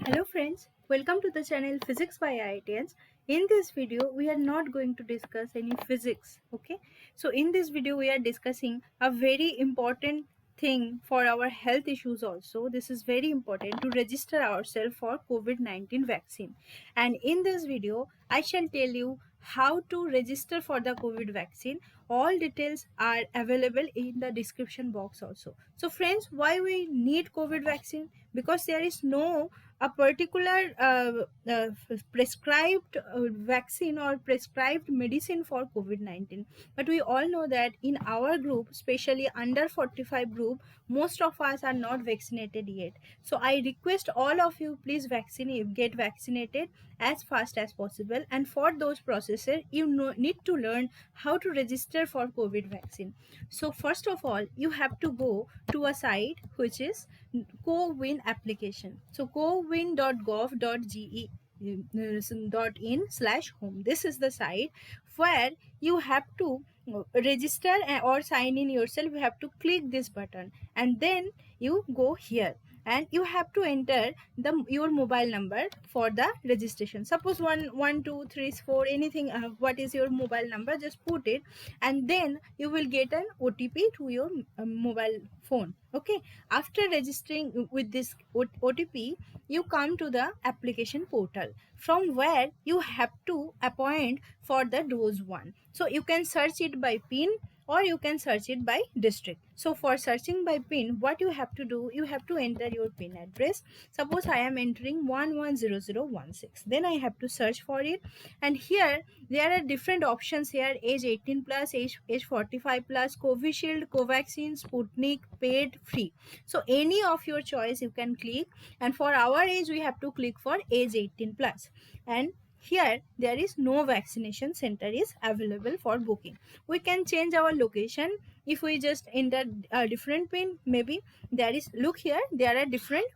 Hello friends, welcome to the channel Physics by IITians. In this video, we are not going to discuss any physics, okay? So in this video, we are discussing a very important thing for our health issues also. This is very important to register ourselves for COVID-19 vaccine. And in this video, I shall tell you how to register for the COVID vaccine. All details are available in the description box also. So friends, why we need COVID vaccine? Because there is no a particular prescribed vaccine or prescribed medicine for COVID-19. But we all know that in our group, especially under 45 group, most of us are not vaccinated yet. So I request all of you, please vaccinate, get vaccinated as fast as possible. And for those processes, you need to learn how to register for COVID vaccine. So first of all, you have to go to a site which is CoWIN application. So cowin.gov.in/home. This is the site where you have to register or sign in yourself. You have to click this button and then you go here and you have to enter your mobile number for the registration. Suppose 1 1 2 3 4 anything, what is your mobile number, just put it and then you will get an OTP to your mobile phone. Okay, after registering with this OTP, you come to the application portal from where you have to appoint for the dose 1. So you can search it by pin or you can search it by district. So for searching by pin, what you have to do, you have to enter your pin address. Suppose I am entering 110016, then I have to search for it, and here there are different options here: age 18 plus, age 45 plus, Covishield, Covaxin, Sputnik, paid, free. So any of your choice you can click, and for our age we have to click for age 18 plus. And here there is no vaccination center is available for booking. We can change our location if we just enter a different pin. Maybe there is, look here, there are different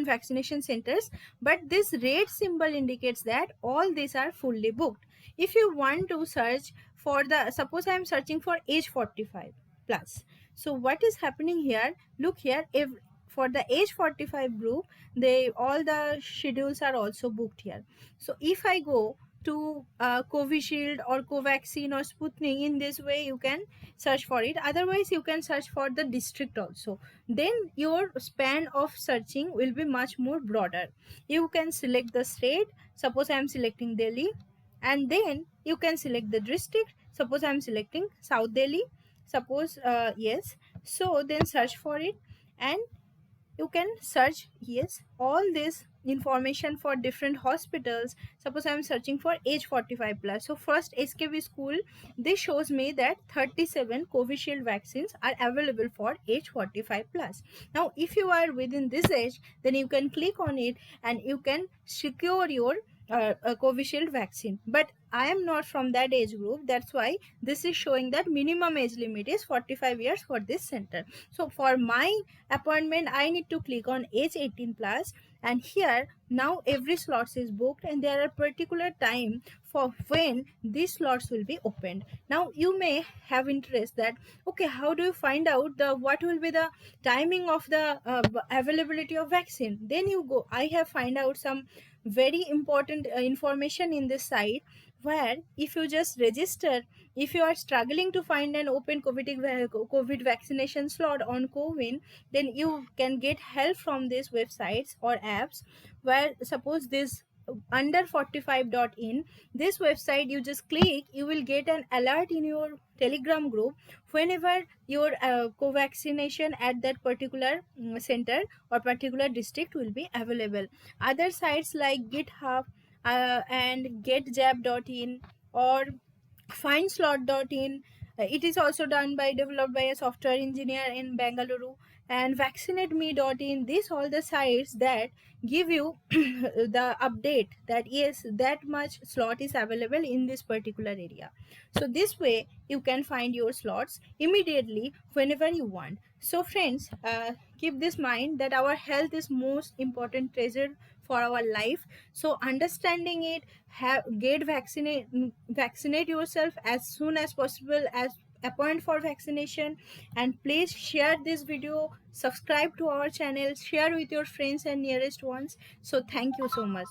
vaccination centers, but this red symbol indicates that all these are fully booked. If you want to search for the, suppose I am searching for age 45 plus, so what is happening here, look here, if for the age 45 group, they all the schedules are also booked here. So if I go to Covishield or Covaxin or Sputnik, in this way you can search for it. Otherwise you can search for the district also, then your span of searching will be much more broader. You can select the state. Suppose I am selecting Delhi, and then you can select the district. Suppose I am selecting South Delhi, suppose yes. So then search for it and you can search, yes, all this information for different hospitals. Suppose I am searching for age 45 plus, so first SKV school, this shows me that 37 Covishield vaccines are available for age 45 plus. Now if you are within this age, then you can click on it and you can secure your Covishield vaccine. But I am not from that age group, that's why this is showing that minimum age limit is 45 years for this center. So for my appointment, I need to click on age 18 plus, and here now every slots is booked and there are particular time for when these slots will be opened. Now you may have interest that, okay, how do you find out the what will be the timing of the availability of vaccine? Then you go, I have find out some very important information in this site, where if you just register, if you are struggling to find an open COVID vaccination slot on CoWIN, then you can get help from these websites or apps, where suppose this under 45.in, this website you just click, you will get an alert in your telegram group whenever your co-vaccination at that particular center or particular district will be available. Other sites like GitHub and getjab.in or findslot.in. It is also done by, developed by a software engineer in Bangalore, and vaccinateme.in. These all the sites that give you the update that yes, that much slot is available in this particular area. So this way you can find your slots immediately whenever you want. So friends, keep this mind that our health is most important treasure for our life. So understanding it, get vaccinate yourself as soon as possible, as appoint for vaccination. And please share this video, subscribe to our channel, share with your friends and nearest ones. So thank you so much.